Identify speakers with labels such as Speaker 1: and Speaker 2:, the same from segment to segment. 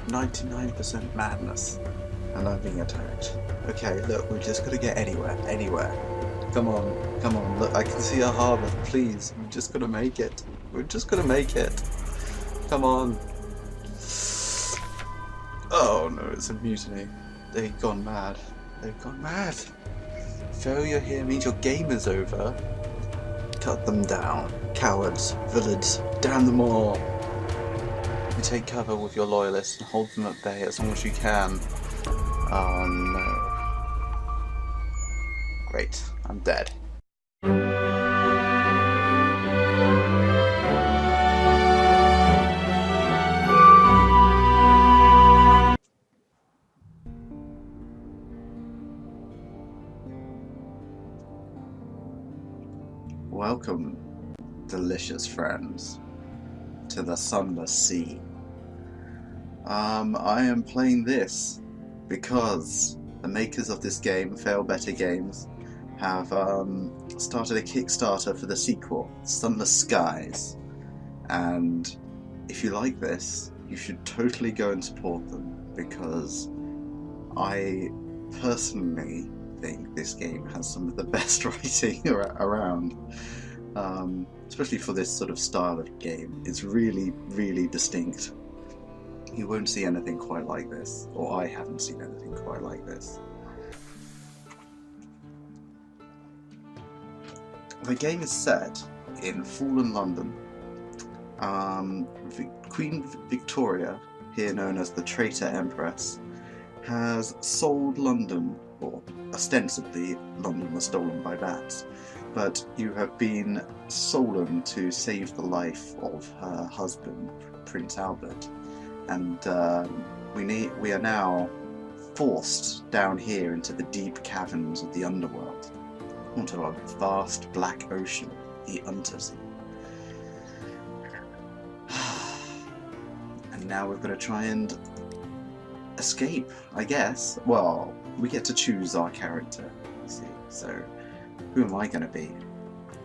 Speaker 1: 99% madness. And I'm being attacked. Okay, look, we're just gonna get anywhere. Come on, look, I can see a harbour, please, we're just gonna make it. We're just gonna make it. Come on. Oh no, it's a mutiny. They've gone mad. They've gone mad. Failure here means your game is over. Cut them down. Cowards, villains, damn them all. You take cover with your loyalists and hold them at bay as long as you can. Oh no. Great, I'm dead. Welcome, delicious friends, to the Sunless Sea. I am playing this because the makers of this game, Fail Better Games, have started a Kickstarter for the sequel, Sunless Skies. And if you like this, you should totally go and support them, because I personally think this game has some of the best writing around, especially for this sort of style of game. It's really, really distinct. You won't see anything quite like this, or I haven't seen anything quite like this. The game is set in fallen London. Queen Victoria, here known as the Traitor Empress, has sold London, or ostensibly London was stolen by bats, but you have been stolen to save the life of her husband, Prince Albert, and we are now forced down here into the deep caverns of the underworld, onto a vast black ocean, the Untersea. And now we're going to try and escape, I guess. Well, we get to choose our character, you see. So, who am I going to be?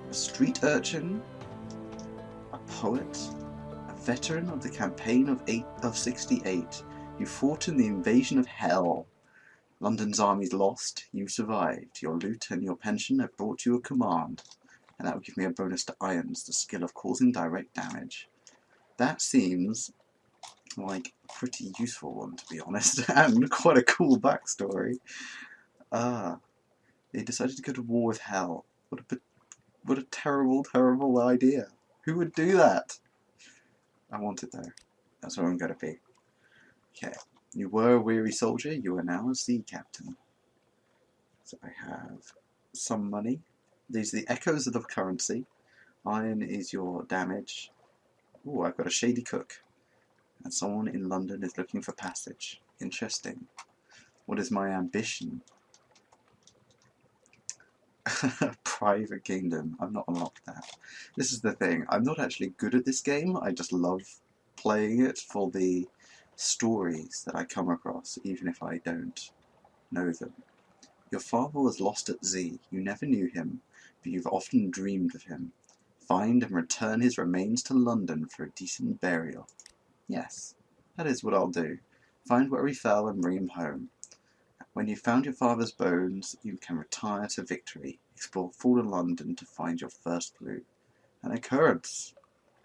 Speaker 1: A street urchin? A poet? A veteran of the campaign of 68? You fought in the invasion of hell. London's armies lost, you survived. Your loot and your pension have brought you a command. And that will give me a bonus to irons, the skill of causing direct damage. That seems like a pretty useful one, to be honest, and quite a cool backstory. They decided to go to war with hell. What a terrible, terrible idea. Who would do that? I want it though. That's what I'm going to be. Okay. You were a weary soldier, you are now a sea captain. So I have some money. These are the echoes of the currency. Iron is your damage. Oh, I've got a shady cook. And someone in London is looking for passage. Interesting. What is my ambition? Private Kingdom. I've not unlocked that. This is the thing. I'm not actually good at this game. I just love playing it for the stories that I come across, even if I don't know them. Your father was lost at sea. You never knew him, but you've often dreamed of him. Find and return his remains to London for a decent burial. Yes, that is what I'll do. Find where he fell and bring him home. When you've found your father's bones, you can retire to victory. Explore fallen London to find your first clue. An occurrence.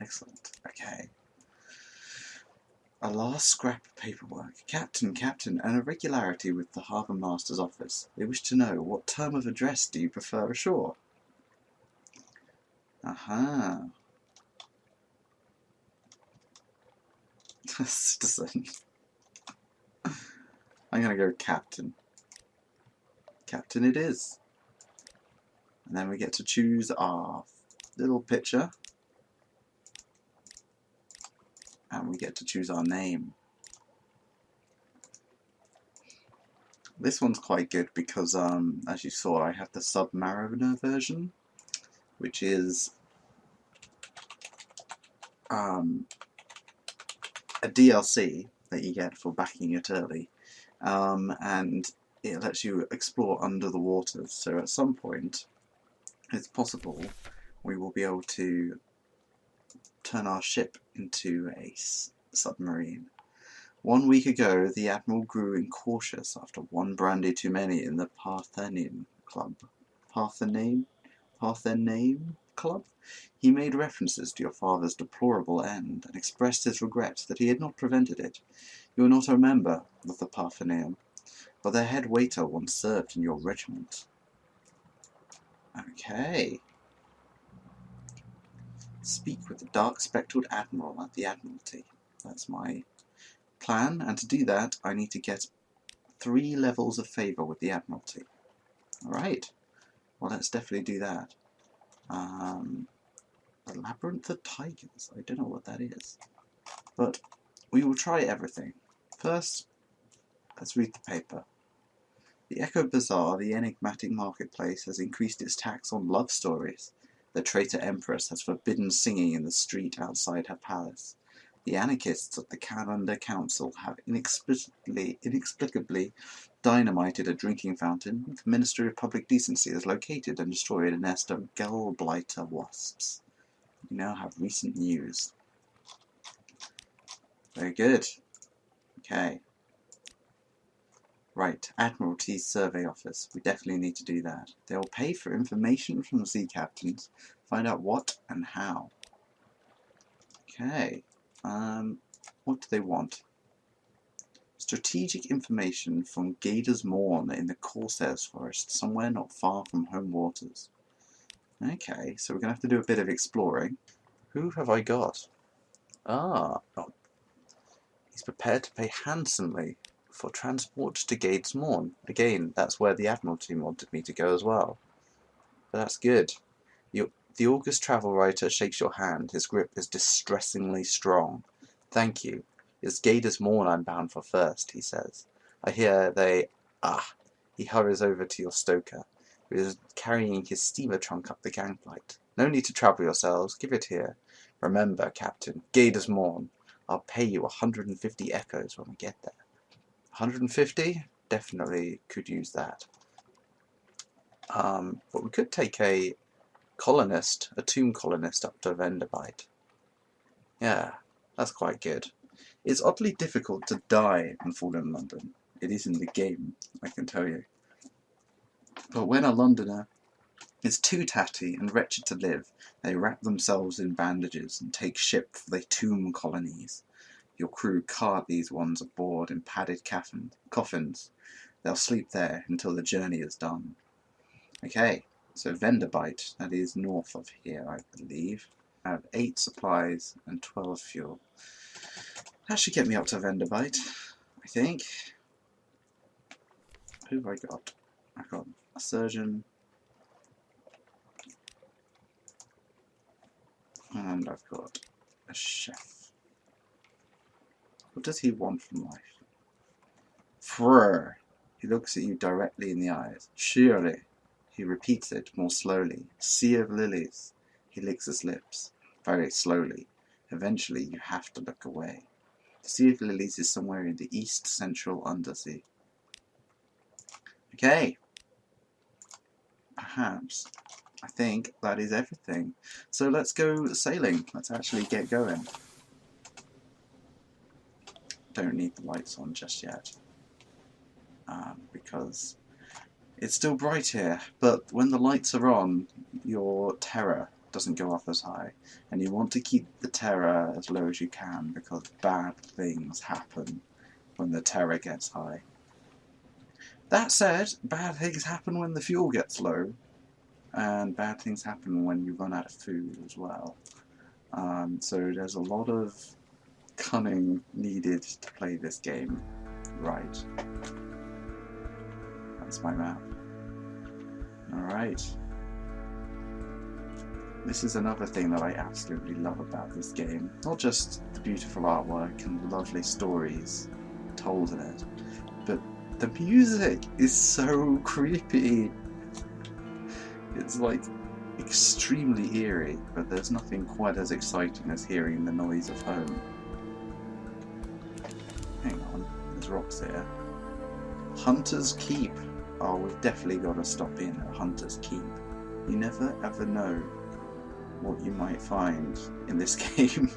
Speaker 1: Excellent. Okay. A last scrap of paperwork. Captain, an irregularity with the Harbour Master's office. They wish to know, what term of address do you prefer ashore? Aha. Citizen. I'm going to go captain. Captain it is. And then we get to choose our little picture. And we get to choose our name. This one's quite good because, as you saw, I have the Submariner version, which is a DLC that you get for backing it early, and it lets you explore under the waters. So at some point, it's possible we will be able to turn our ship into a submarine. 1 week ago, the Admiral grew incautious after one brandy too many in the Parthenon Club. Parthenon Club? He made references to your father's deplorable end and expressed his regret that he had not prevented it. You are not a member of the Parthenon, but their head waiter once served in your regiment. Okay. Speak with the dark-spectred Admiral at the Admiralty. That's my plan, and to do that I need to get 3 levels of favour with the Admiralty. Alright, well let's definitely do that. The Labyrinth of Tigers, I don't know what that is. But we will try everything. First, let's read the paper. The Echo Bazaar, the enigmatic marketplace, has increased its tax on love stories. The traitor Empress has forbidden singing in the street outside her palace. The anarchists of the Calendar Council have inexplicably dynamited a drinking fountain. The Ministry of Public Decency has located and destroyed a nest of gull-blighter wasps. We now have recent news. Very good. Okay. Right, Admiralty Survey Office. We definitely need to do that. They will pay for information from the sea captains. Find out what and how. Okay. What do they want? Strategic information from Gator's Morn in the Corsairs Forest, somewhere not far from home waters. Okay, so we're going to have to do a bit of exploring. Who have I got? Oh, he's prepared to pay handsomely for transport to Gator's Morn. Again, that's where the Admiralty wanted me to go as well. But that's good. The August travel writer shakes your hand. His grip is distressingly strong. Thank you. It's Gator's Morn I'm bound for first, he says. I hear they... He hurries over to your stoker, who is carrying his steamer trunk up the gangplank. No need to trouble yourselves. Give it here. Remember, Captain, Gator's Morn. I'll pay you 150 echoes when we get there. 150? Definitely could use that. But we could take a tomb colonist up to Venderbite. Yeah, that's quite good. It's oddly difficult to die in Fallen London. It is in the game, I can tell you. But when a Londoner is too tatty and wretched to live, they wrap themselves in bandages and take ship for the tomb colonies. Your crew cart these ones aboard in padded coffins. They'll sleep there until the journey is done. Okay, so Venderbite, that is north of here, I believe. I have 8 supplies and 12 fuel. That should get me up to Venderbite, I think. Who have I got? I've got a surgeon. And I've got a chef. What does he want from life? Frrr. He looks at you directly in the eyes. Surely. He repeats it more slowly. Sea of lilies. He licks his lips. Very slowly. Eventually you have to look away. The Sea of Lilies is somewhere in the east central undersea. Okay. Perhaps. I think that is everything. So let's go sailing. Let's actually get going. Don't need the lights on just yet. Because it's still bright here. But when the lights are on, your terror doesn't go up as high, and you want to keep the terror as low as you can because bad things happen when the terror gets high. That said, bad things happen when the fuel gets low, and bad things happen when you run out of food as well. So there's a lot of cunning needed to play this game right. That's my map. Alright. This is another thing that I absolutely love about this game. Not just the beautiful artwork and the lovely stories told in it, but the music is so creepy. It's like extremely eerie, but there's nothing quite as exciting as hearing the noise of home. Hang on, there's rocks here. Hunter's Keep. Oh, we've definitely got to stop in at Hunter's Keep. You never ever know what you might find in this game.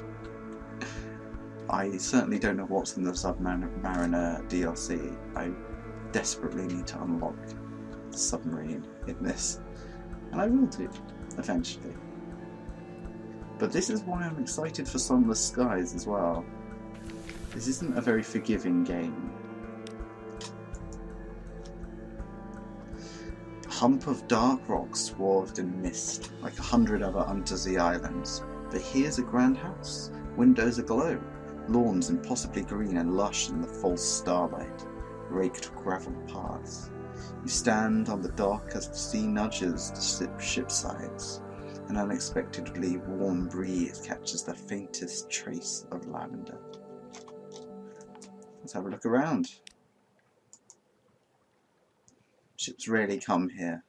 Speaker 1: I certainly don't know what's in the Submariner DLC. I desperately need to unlock the submarine in this, and I will do, eventually. But this is why I'm excited for Sunless Skies as well. This isn't a very forgiving game. A hump of dark rock swathed in mist, like 100 other undersea islands. But here's a grand house, windows aglow, lawns impossibly green and lush in the false starlight, raked gravel paths. You stand on the dock as the sea nudges the ship's sides. An unexpectedly warm breeze catches the faintest trace of lavender. Let's have a look around. Ships rarely come here.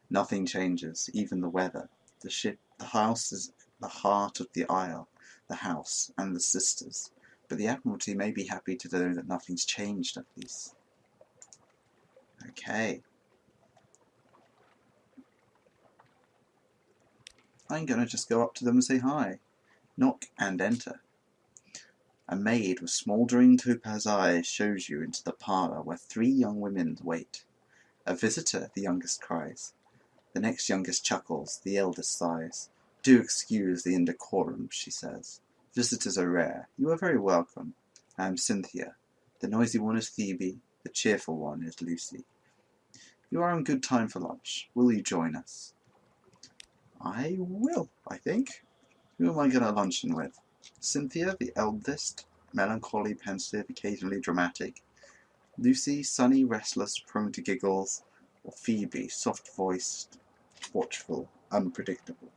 Speaker 1: Nothing changes, even the weather. The house is the heart of the isle, the house and the sisters. But the Admiralty may be happy to know that nothing's changed at least. Okay. I'm going to just go up to them and say hi. Knock and enter. A maid with smouldering topaz eyes shows you into the parlour where 3 young women wait. A visitor, the youngest cries. The next youngest chuckles, the eldest sighs. Do excuse the indecorum, she says. Visitors are rare. You are very welcome. I am Cynthia. The noisy one is Phoebe. The cheerful one is Lucy. You are on good time for lunch. Will you join us? I will, I think. Who am I going to luncheon with? Cynthia, the eldest, melancholy, pensive, occasionally dramatic. Lucy, sunny, restless, prone to giggles. Or Phoebe, soft-voiced, watchful, unpredictable.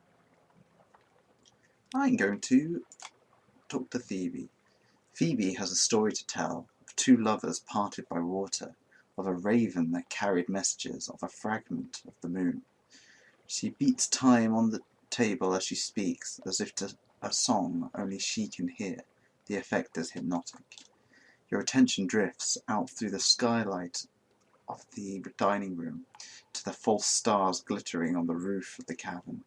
Speaker 1: I'm going to talk to Phoebe. Phoebe has a story to tell of 2 lovers parted by water, of a raven that carried messages, of a fragment of the moon. She beats time on the table as she speaks, as if to a song only she can hear. The effect is hypnotic. Your attention drifts out through the skylight of the dining room to the false stars glittering on the roof of the cabin.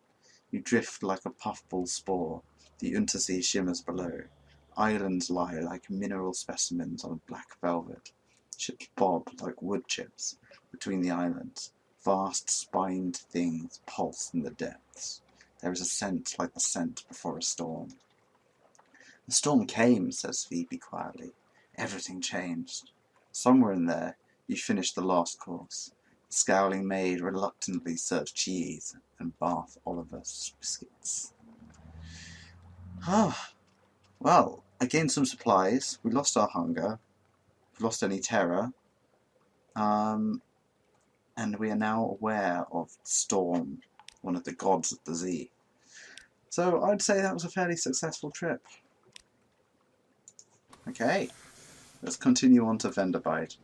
Speaker 1: You drift like a puffball spore. The Untersee shimmers below. Islands lie like mineral specimens on black velvet. Ships bob like wood chips between the islands. Vast spined things pulse in the depths. There is a scent like the scent before a storm. The storm came, says Phoebe quietly. Everything changed. Somewhere in there, you finished the last course. The scowling maid reluctantly serves cheese and Bath Oliver's biscuits. Well, I gained some supplies. We lost our hunger. We lost any terror. And we are now aware of Storm, one of the gods of the sea. So I'd say that was a fairly successful trip. Okay, let's continue on to Venderbite.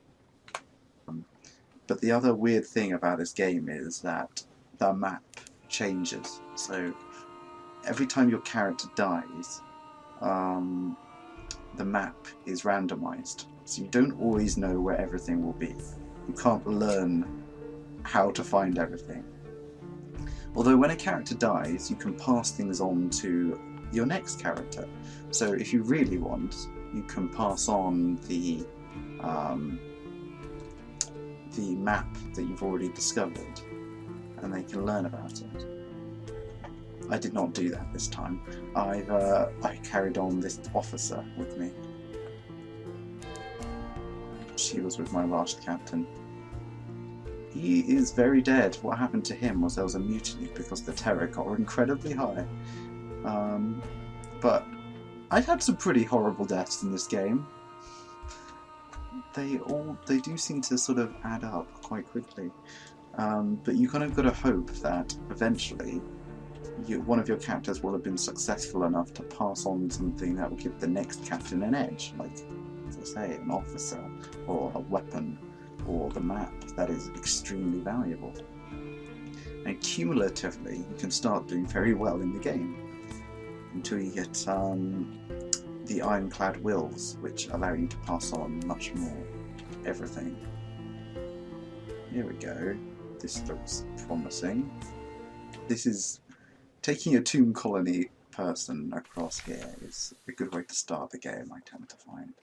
Speaker 1: But the other weird thing about this game is that the map changes. So every time your character dies, the map is randomized. So you don't always know where everything will be. You can't learn how to find everything. Although when a character dies, you can pass things on to your next character. So if you really want, you can pass on the map that you've already discovered, and they can learn about it. I did not do that this time. I carried on this officer with me. She was with my last captain. He is very dead. What happened to him was there was a mutiny because the terror got incredibly high. But I've had some pretty horrible deaths in this game. They do seem to sort of add up quite quickly. But you kind of got to hope that eventually one of your characters will have been successful enough to pass on something that will give the next captain an edge, like, as I say, an officer or a weapon or the map that is extremely valuable. And cumulatively, you can start doing very well in the game until you get the ironclad wills, which allow you to pass on much more everything. Here we go. This looks promising. This is taking a tomb colony person across here is a good way to start the game, I tend to find.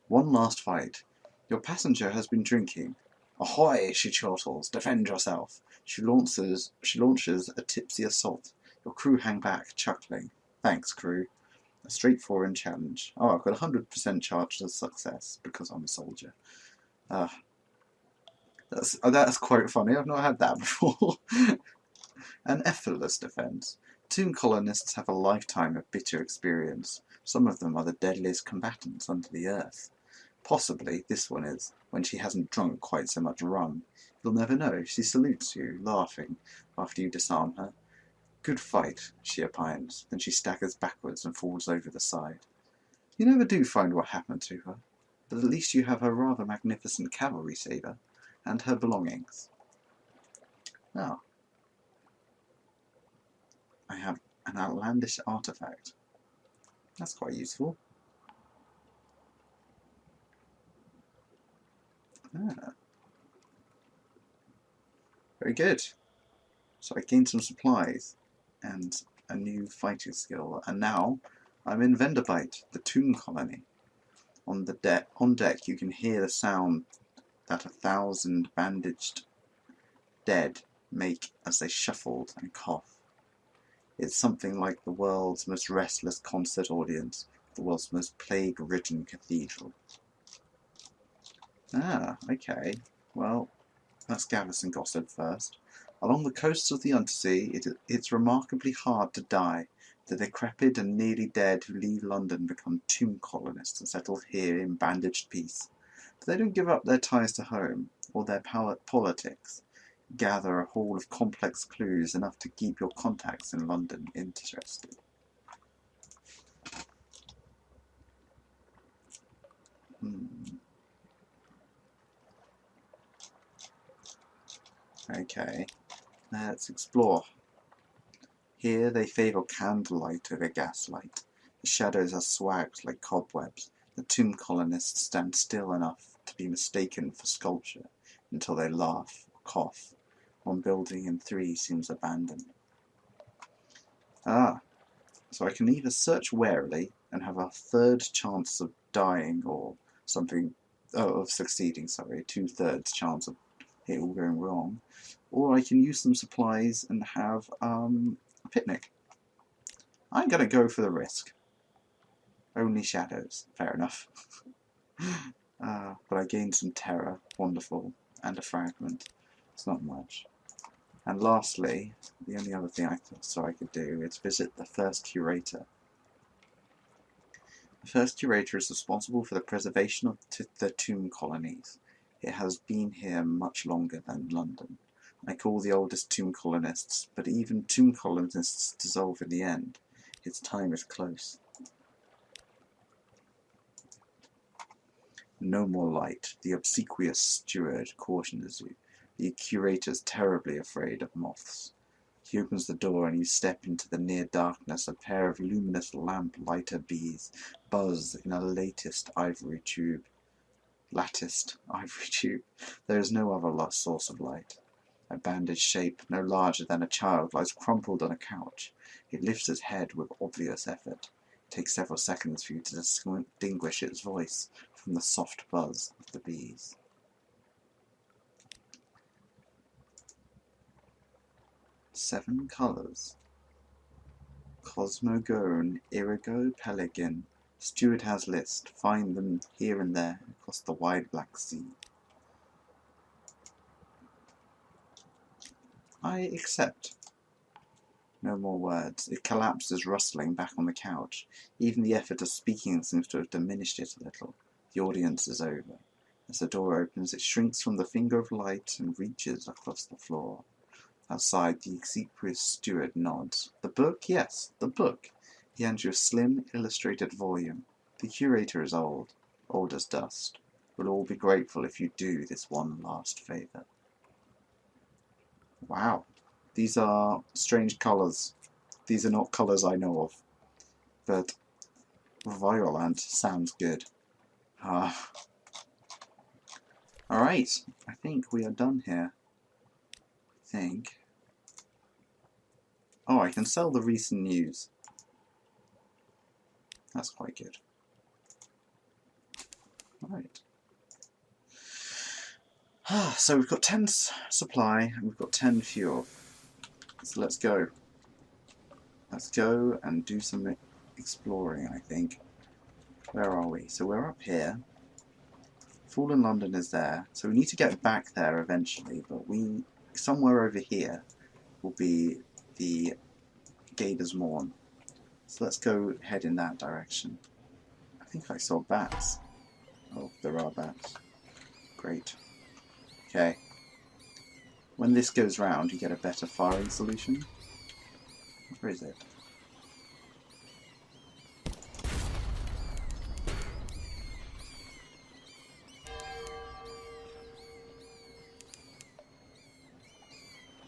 Speaker 1: One last fight. Your passenger has been drinking. Ahoy, she chortles, defend yourself. She launches a tipsy assault. Your crew hang back, chuckling. Thanks, crew. A straightforward challenge. Oh, I've got 100% chance of success because I'm a soldier. That's quite funny. I've not had that before. An effortless defence. Tomb colonists have a lifetime of bitter experience. Some of them are the deadliest combatants under the earth. Possibly this one is, when she hasn't drunk quite so much rum. You'll never know. She salutes you, laughing, after you disarm her. Good fight, she opines. Then she staggers backwards and falls over the side. You never do find what happened to her, but at least you have her rather magnificent cavalry sabre and her belongings. Now, I have an outlandish artifact. That's quite useful. Very good. So I gained some supplies and a new fighting skill, and now I'm in Venderbite, the tomb colony. On deck you can hear the sound that 1,000 bandaged dead make as they shuffled and cough. It's something like the world's most restless concert audience, the world's most plague-ridden cathedral. Ah, okay. Well, let's gather some gossip first. Along the coasts of the Undersea, it's remarkably hard to die. The decrepit and nearly dead who leave London become tomb colonists and settle here in bandaged peace. But they don't give up their ties to home, or their politics. Gather a haul of complex clues enough to keep your contacts in London interested. Okay, let's explore. Here they favour candlelight over gaslight. The shadows are swagged like cobwebs. The tomb colonists stand still enough to be mistaken for sculpture until they laugh or cough. One building in 3 seems abandoned. So I can either search warily and have a third chance of dying or something, of succeeding, sorry, 2/3 chance of it all going wrong, or I can use some supplies and have a picnic. I'm going to go for the risk. Only shadows, fair enough. But I gained some terror, wonderful, and a fragment. It's not much. And lastly, the only other thing I thought I could do is visit the first curator. The first curator is responsible for the preservation of the tomb colonies. It has been here much longer than London. I call the oldest tomb colonists, but even tomb colonists dissolve in the end. Its time is close. No more light, the obsequious steward cautions you. The curator's terribly afraid of moths. He opens the door and you step into the near darkness. A pair of luminous lamp-lighter bees buzz in a latticed ivory tube. There is no other source of light. A bandaged shape, no larger than a child, lies crumpled on a couch. It lifts its head with obvious effort. It takes several seconds for you to distinguish its voice from the soft buzz of the bees. Seven colours. Cosmogone, Irigo, Pelican. Steward has list. Find them here and there across the wide Black Sea. I accept. No more words. It collapses, rustling back on the couch. Even the effort of speaking seems to have diminished it a little. The audience is over. As the door opens, it shrinks from the finger of light and reaches across the floor. Outside, the obsequious steward nods. The book? Yes, the book. He hands you a slim, illustrated volume. The curator is old as dust. We'll all be grateful if you do this one last favour. Wow. These are strange colours. These are not colours I know of. But Violant sounds good. Alright, I think we are done here. Oh, I can sell the recent news. That's quite good. Right. So we've got 10 supply and we've got 10 fuel. So let's go. Let's go and do some exploring, I think. Where are we? So we're up here. Fallen London is there. So we need to get back there eventually, but somewhere over here will be the Gator's Morn. So let's go head in that direction. I think I saw bats. Oh, there are bats. Great. Okay. When this goes round, you get a better firing solution. Where is it?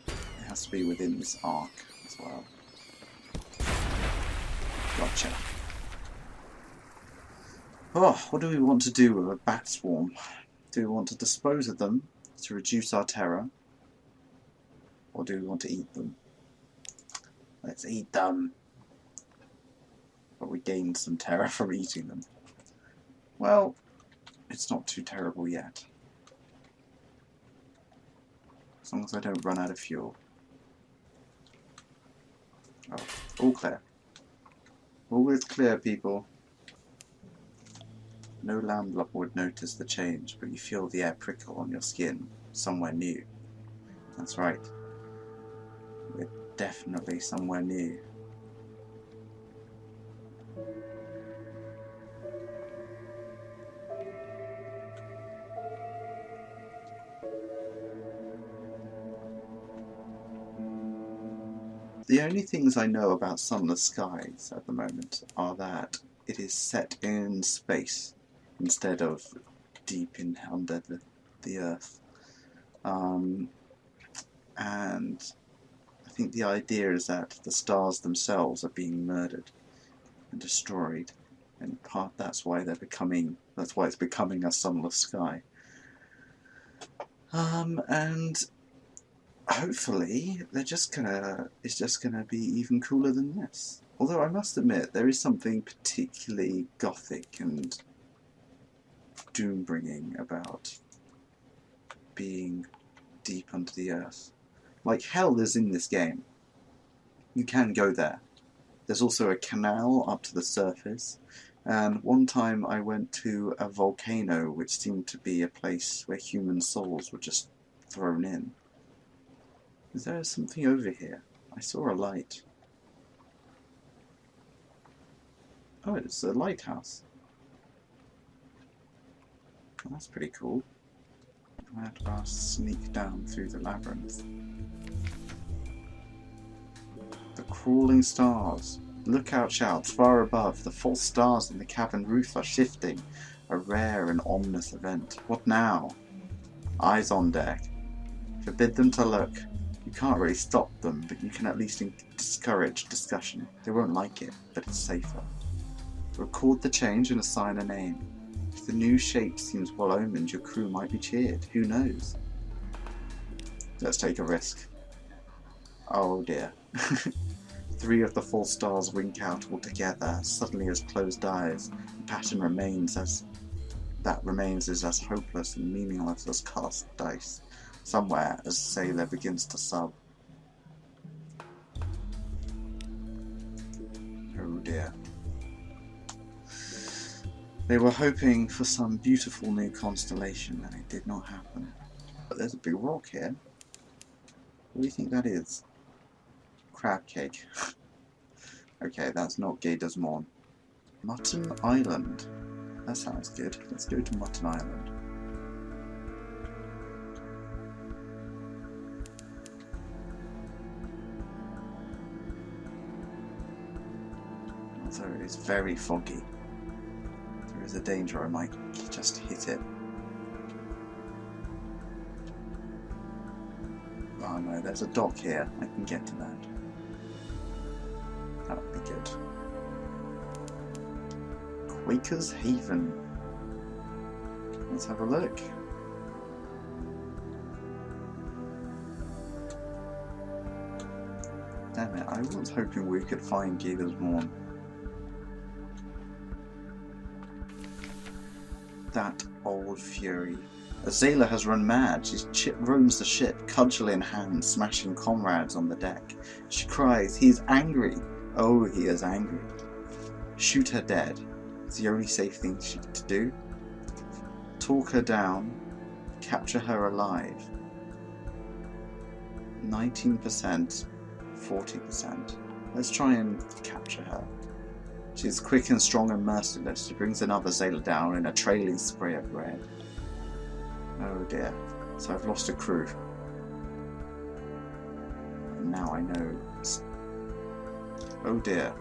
Speaker 1: It has to be within this arc as well. Gotcha. Oh, what do we want to do with a bat swarm? Do we want to dispose of them to reduce our terror? Or do we want to eat them? Let's eat them. But we gained some terror from eating them. Well, it's not too terrible yet. As long as I don't run out of fuel. Oh, all clear. All is clear, people. No landlubber would notice the change, but you feel the air prickle on your skin somewhere new. That's right. We're definitely somewhere new. The only things I know about Sunless Skies at the moment are that it is set in space instead of deep in under the Earth. And I think the idea is that the stars themselves are being murdered and destroyed, and in part that's why it's becoming a sunless sky. And hopefully it's just gonna be even cooler than this. Although I must admit there is something particularly gothic and doom-bringing about being deep under the earth. Like hell is in this game. You can go there. There's also a canal up to the surface, and one time I went to a volcano which seemed to be a place where human souls were just thrown in. Is there something over here? I saw a light. Oh, it's a lighthouse. Well, that's pretty cool. I have to sneak down through the labyrinth. The crawling stars. Lookout shouts far above. The false stars in the cavern roof are shifting. A rare and ominous event. What now? Eyes on deck. Forbid them to look. You can't really stop them, but you can at least discourage discussion. They won't like it, but it's safer. Record the change and assign a name. If the new shape seems well omened, your crew might be cheered. Who knows? Let's take a risk. Oh dear. 3 of the false stars wink out altogether, suddenly as closed eyes. The pattern remains as hopeless and meaningless as cast dice. Somewhere, as sailor begins to sub. Oh dear. They were hoping for some beautiful new constellation, and it did not happen. But there's a big rock here. What do you think that is? Crab cake. Okay, that's not Gator's Morn. Mutton Island. That sounds good. Let's go to Mutton Island. So it is very foggy. There is a danger I might just hit it. Oh no, there's a dock here. I can get to that. That would be good. Quaker's Haven. Let's have a look. Damn it, I was hoping we could find Gator's Morn. That old fury. A sailor has run mad. She roams the ship, cudgel in hand, smashing comrades on the deck. She cries, he is angry. Oh, he is angry. Shoot her dead. It's the only safe thing to do. Talk her down. Capture her alive. 19%, 40%. Let's try and capture her. She's quick and strong and merciless. She brings another sailor down in a trailing spray of red. Oh dear. So I've lost a crew. And now I know. Oh dear.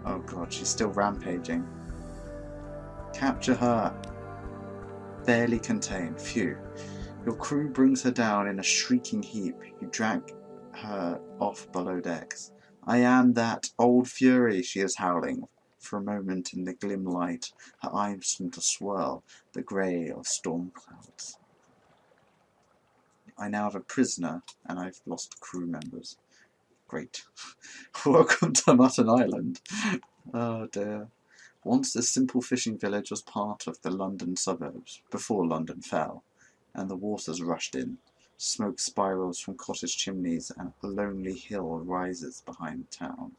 Speaker 1: Oh god, she's still rampaging. Capture her. Barely contained. Phew. Your crew brings her down in a shrieking heap. You drag her off below decks. I am that old fury, she is howling. For a moment in the glim light, her eyes seem to swirl, the grey of storm clouds. I now have a prisoner, and I've lost crew members. Great. Welcome to Mutton Island. Oh dear. Once this simple fishing village was part of the London suburbs, before London fell, and the waters rushed in. Smoke spirals from cottage chimneys, and a lonely hill rises behind the town.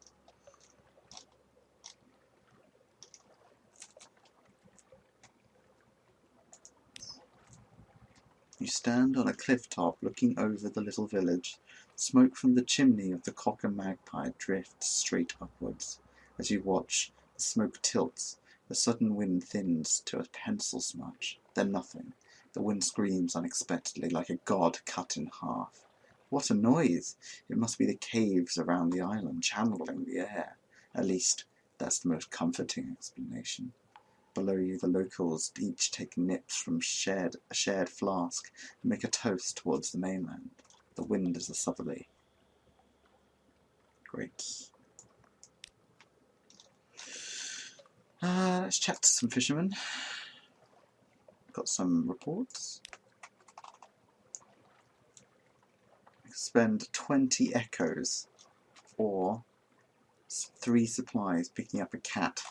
Speaker 1: You stand on a cliff top looking over the little village. Smoke from the chimney of the Cock and Magpie drifts straight upwards. As you watch, the smoke tilts. The sudden wind thins to a pencil smudge, then nothing. The wind screams unexpectedly like a god cut in half. What a noise! It must be the caves around the island channeling the air. At least, that's the most comforting explanation. Below you, the locals each take nips from a shared flask and make a toast towards the mainland. The wind is a southerly. Great. Let's chat to some fishermen. Got some reports. Spend 20 echoes or 3 supplies picking up a cat.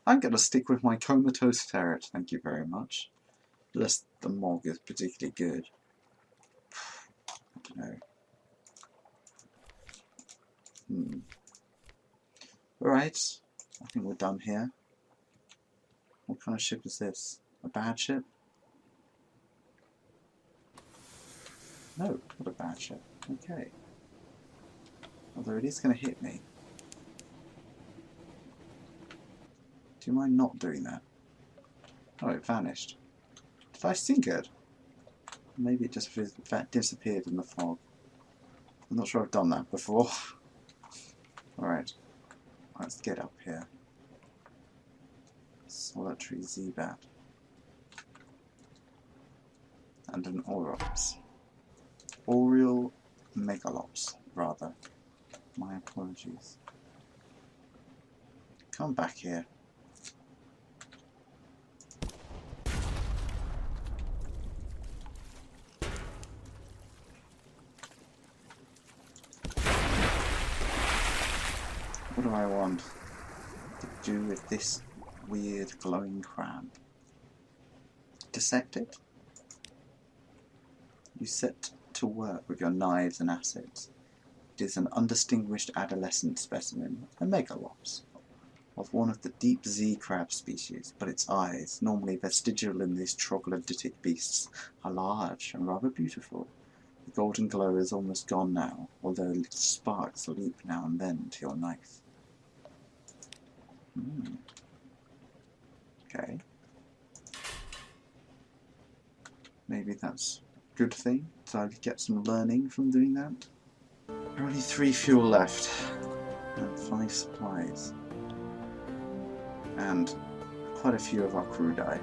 Speaker 1: I'm going to stick with my comatose ferret, thank you very much. Unless the mog is particularly good. I don't know. Alright, I think we're done here. What kind of ship is this? A bad ship? No, not a bad ship. Okay. Although it is going to hit me. Do you mind not doing that? Oh, it vanished. Did I sink it? Maybe it just disappeared in the fog. I'm not sure I've done that before. Alright. Let's get up here. Solitary Zebat. And an Aurops. Oriole Megalops, rather. My apologies. Come back here. What do I want to do with this weird glowing crab? Dissect it? You set to work with your knives and acids. It is an undistinguished adolescent specimen, a megalops, of one of the deep Z crab species, but its eyes, normally vestigial in these troglodytic beasts, are large and rather beautiful. The golden glow is almost gone now, although little sparks leap now and then to your knife. Okay. Maybe that's a good thing, so I get some learning from doing that. There are only 3 fuel left, and 5 supplies. And quite a few of our crew died.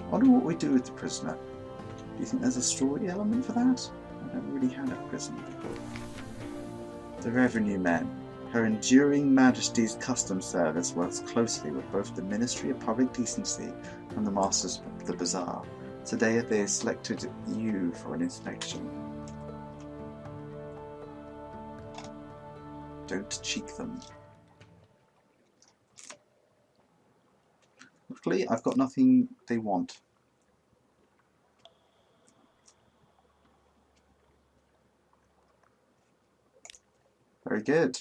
Speaker 1: I wonder what we do with the prisoner. Do you think there's a story element for that? I never really had a prisoner before. The revenue men. Her Enduring Majesty's Customs Service works closely with both the Ministry of Public Decency and the Masters of the Bazaar. Today they have selected you for an inspection. Don't cheek them. luckily, I've got nothing they want. Very good.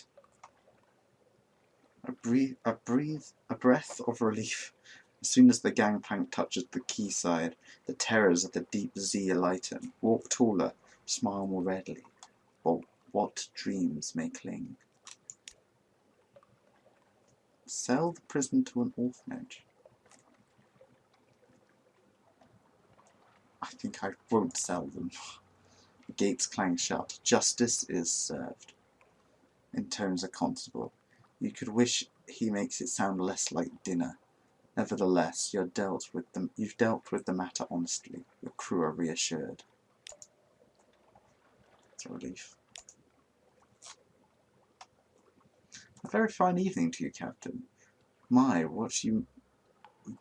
Speaker 1: A breath of relief. As soon as the gangplank touches the quayside, the terrors of the deep sea lighten. Walk taller, smile more readily. Or what dreams may cling. Sell the prison to an orphanage. I think I won't sell them. The gates clang shut. Justice is served. Intones a constable. You could wish he makes it sound less like dinner. Nevertheless, you've dealt with the matter honestly. Your crew are reassured. It's a relief. A very fine evening to you, Captain. What you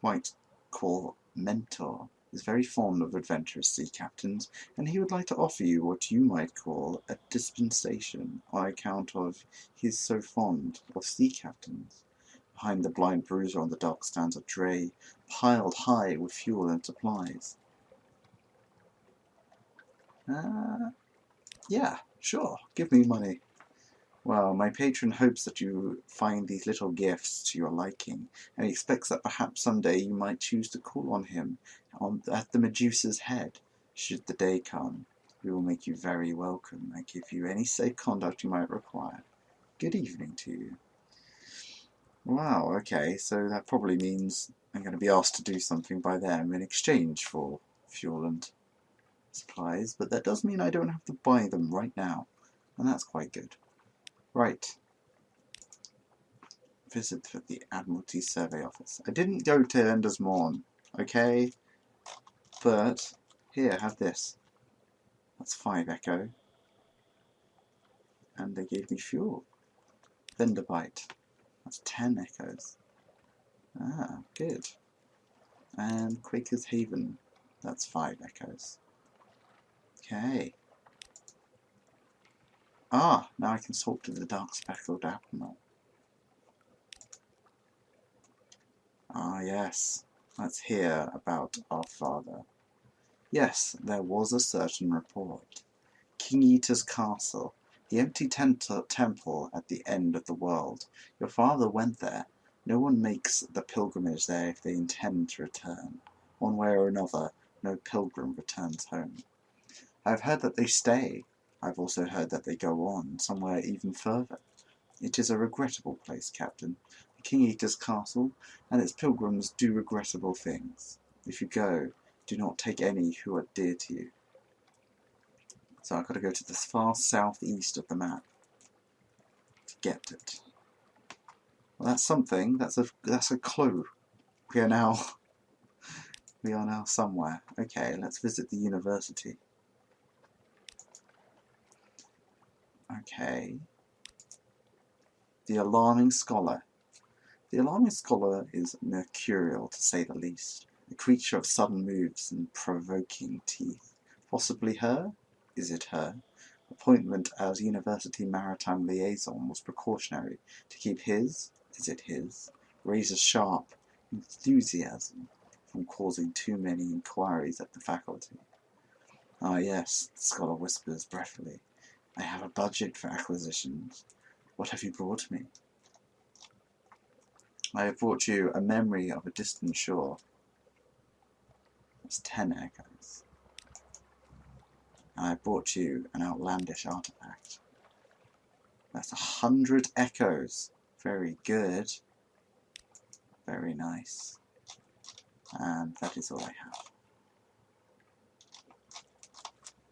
Speaker 1: might call mentor is very fond of adventurous sea captains, and he would like to offer you what you might call a dispensation on account of he is so fond of sea captains. Behind the blind bruiser on the dock stands a dray, piled high with fuel and supplies. Yeah, sure, give me money. Well, my patron hopes that you find these little gifts to your liking, and he expects that perhaps someday you might choose to call on him at the Medusa's head. Should the day come, we will make you very welcome and give you any safe conduct you might require. Good evening to you. Wow, okay, so that probably means I'm going to be asked to do something by them in exchange for fuel and supplies, but that does mean I don't have to buy them right now, and that's quite good. Right. Visit for the Admiralty Survey Office. I didn't go to Ender's Morn, okay? But, here, have this. That's 5 echo. And they gave me fuel. Vendor Bite. That's 10 echoes. Ah, good. And Quaker's Haven. That's 5 echoes. Okay. Ah, now I can talk to the Dark Speckled Admiral. Ah, yes. Let's hear about our father. Yes, there was a certain report. King Eater's castle, the empty temple at the end of the world. Your father went there. No one makes the pilgrimage there if they intend to return. One way or another, no pilgrim returns home. I've heard that they stay. I've also heard that they go on, somewhere even further. It is a regrettable place, Captain. The King Eater's castle, and its pilgrims do regrettable things. If you go, do not take any who are dear to you. So I've got to go to the far southeast of the map to get it. Well, that's something. That's a clue. We are now somewhere. Okay, let's visit the university. Okay. The Alarming Scholar. The Alarming Scholar is mercurial, to say the least. A creature of sudden moves and provoking teeth. Possibly her? Is it her? Appointment as University Maritime Liaison was precautionary to keep his, is it his, razor-sharp enthusiasm from causing too many inquiries at the faculty. Ah yes, the scholar whispers breathily. I have a budget for acquisitions. What have you brought me? I have brought you a memory of a distant shore. That's 10 echoes. And I brought you an outlandish artifact. That's 100 echoes. Very good. Very nice. And that is all I have.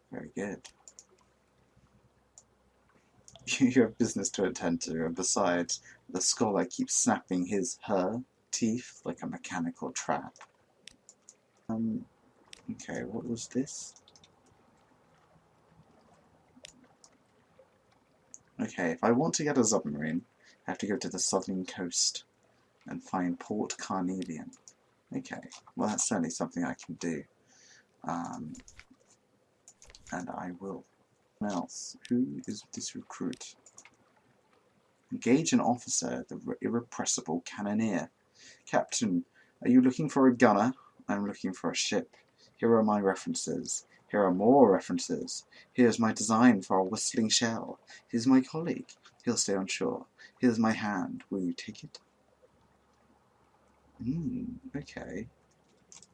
Speaker 1: Very good. You have business to attend to, and besides, the scholar keeps snapping her teeth like a mechanical trap. Okay, what was this? Okay, if I want to get a submarine, I have to go to the southern coast and find Port Carnelian. Okay, well that's certainly something I can do. And I will. Else, who is this recruit? Engage an officer, the irrepressible cannoneer. Captain, Are you looking for a gunner? I'm looking for a ship. Here are my references. Here are more references. Here's my design for a whistling shell. Here's my colleague. He'll stay on shore. Here's my hand. Will you take it? Okay.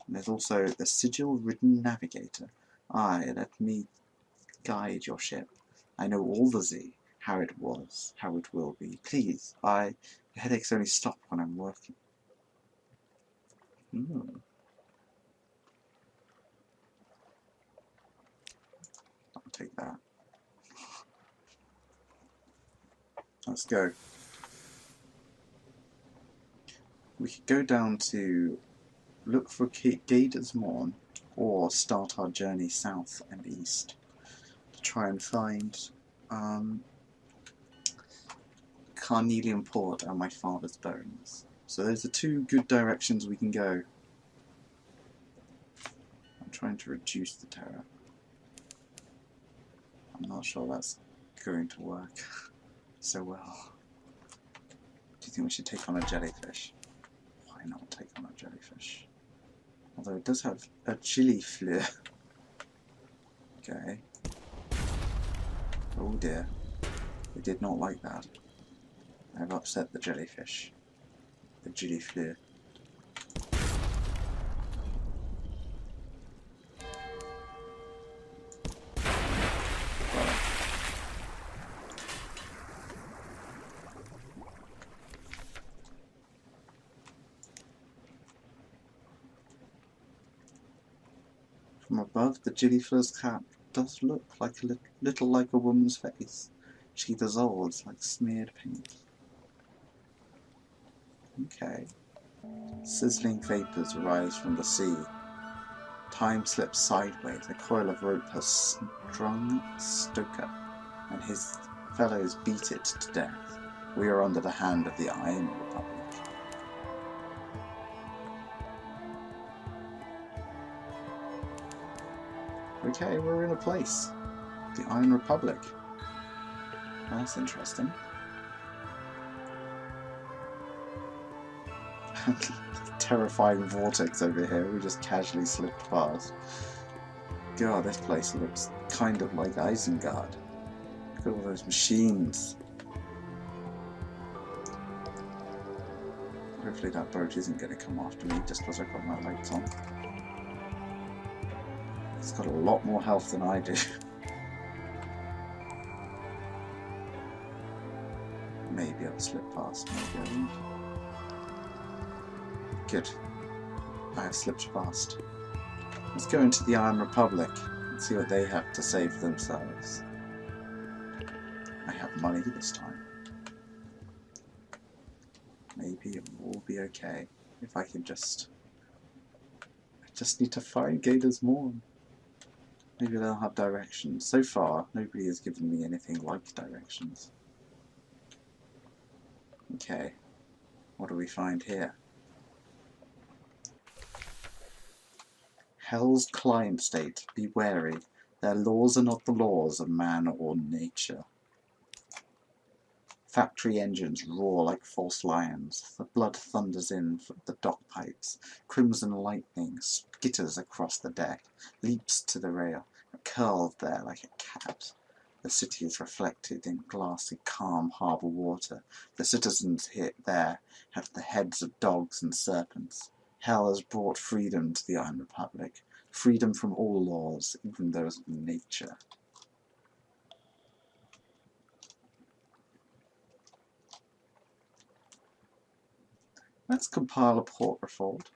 Speaker 1: And there's also the sigil-ridden navigator. Aye, let me guide your ship. I know all the Z, how it was, how it will be. Please, the headaches only stop when I'm working. I'll take that. Let's go. We could go down to look for Gator's Morn or start our journey south and east to try and find Carnelian Port and my father's bones. So those are two good directions we can go. I'm trying to reduce the terror. I'm not sure that's going to work so well. Do you think we should take on a jellyfish? Why not take on a jellyfish? Although it does have a chili fleur. Okay. Oh dear. We did not like that. I've upset the jellyfish. The chili fleur. From above, the jellyfleur's cap does look like a little like a woman's face. She dissolves like smeared paint. Okay. Sizzling vapours rise from the sea. Time slips sideways. A coil of rope has strung Stoker, and his fellows beat it to death. We are under the hand of the Iron Republic. Okay, we're in a place. The Iron Republic. That's interesting. Terrifying vortex over here, we just casually slipped past. God, this place looks kind of like Isengard. Look at all those machines. Hopefully that boat isn't going to come after me just because I've got my lights on. It's got a lot more health than I do. Maybe I'll slip past, maybe I won't. Good. I have slipped past. Let's go into the Iron Republic and see what they have to say for themselves. I have money this time. Maybe it will be okay if I can just... I just need to find Gator's Morn. Maybe they'll have directions. So far, nobody has given me anything like directions. Okay, what do we find here? Hell's client state, be wary. Their laws are not the laws of man or nature. Factory engines roar like false lions. The blood thunders in from the dock pipes. Crimson lightning skitters across the deck, leaps to the rail, curled there like a cat. The city is reflected in glassy, calm harbour water. The citizens there have the heads of dogs and serpents. Hell has brought freedom to the Iron Republic. Freedom from all laws, even those of nature. Let's compile a port report.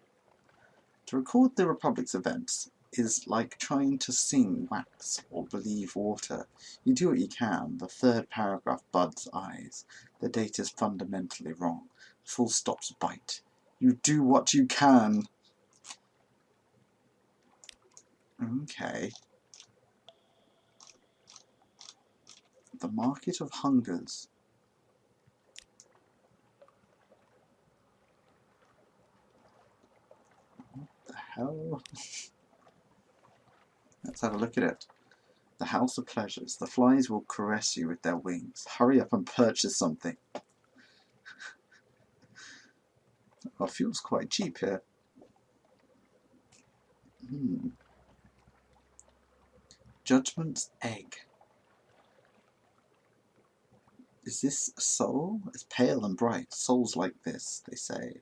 Speaker 1: To record the Republic's events is like trying to sing wax or believe water. You do what you can. The third paragraph buds eyes. The date is fundamentally wrong. Full stops bite. You do what you can. Okay. The Market of Hungers. What the hell? Let's have a look at it. The House of Pleasures. The flies will caress you with their wings. Hurry up and purchase something. Our fuel's quite cheap here. Judgment's egg. Is this a soul? It's pale and bright. Souls like this, they say,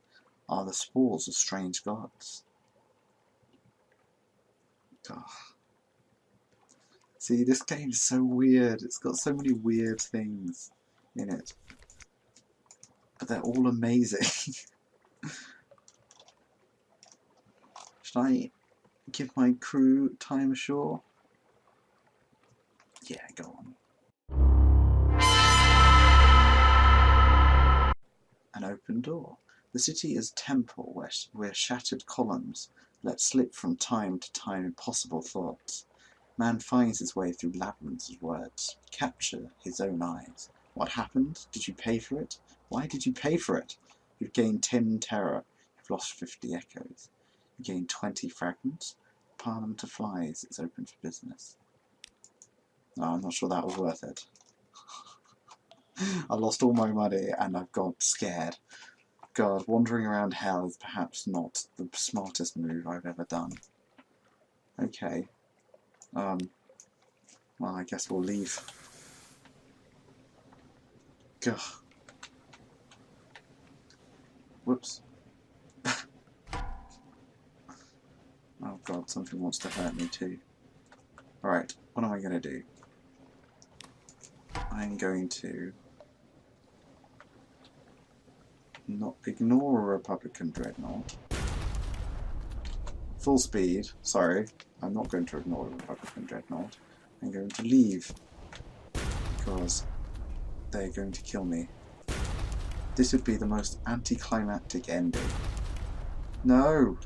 Speaker 1: are the spores of strange gods. Oh. See, this game is so weird. It's got so many weird things in it. But they're all amazing. Should I give my crew time ashore? Yeah, go on. An open door. The city is a temple where shattered columns let slip from time to time impossible thoughts. Man finds his way through labyrinths of words, capture his own eyes. What happened? Did you pay for it? Why did you pay for it? You've gained 10 terror. You've lost 50 echoes. You gained 20 fragments. The Parliament of Flies is open for business. No, I'm not sure that was worth it. I lost all my money and I've got scared. God, wandering around hell is perhaps not the smartest move I've ever done. Okay. Well, I guess we'll leave. Gah. Whoops. Oh god, something wants to hurt me too. Alright, what am I going to do? I'm going to not ignore a Republican dreadnought. Full speed, sorry. I'm not going to ignore a Republican dreadnought. I'm going to leave because they're going to kill me. This would be the most anticlimactic ending. No!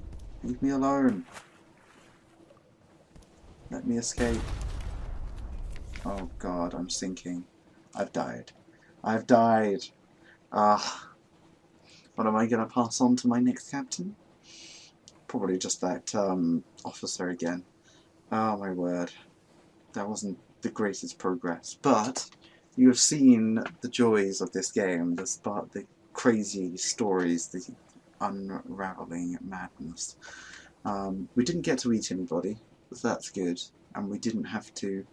Speaker 1: Leave me alone! Let me escape. Oh god, I'm sinking. I've died. I've died! Ah. What am I going to pass on to my next captain? Probably just that officer again. Oh my word. That wasn't the greatest progress. But you have seen the joys of this game, the crazy stories, the unravelling madness. We didn't get to eat anybody, so that's good. And we didn't have to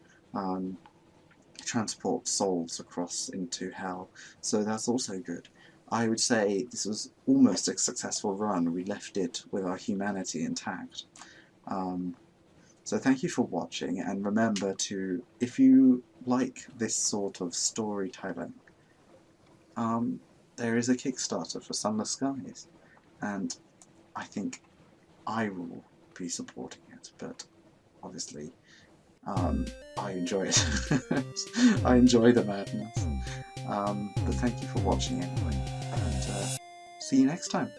Speaker 1: transport souls across into hell, so that's also good. I would say this was almost a successful run. We left it with our humanity intact. So thank you for watching, and remember to, if you like this sort of storytelling, there is a Kickstarter for Sunless Skies, and I think I will be supporting it, but obviously I enjoy it. I enjoy the madness. But thank you for watching anyway, and see you next time.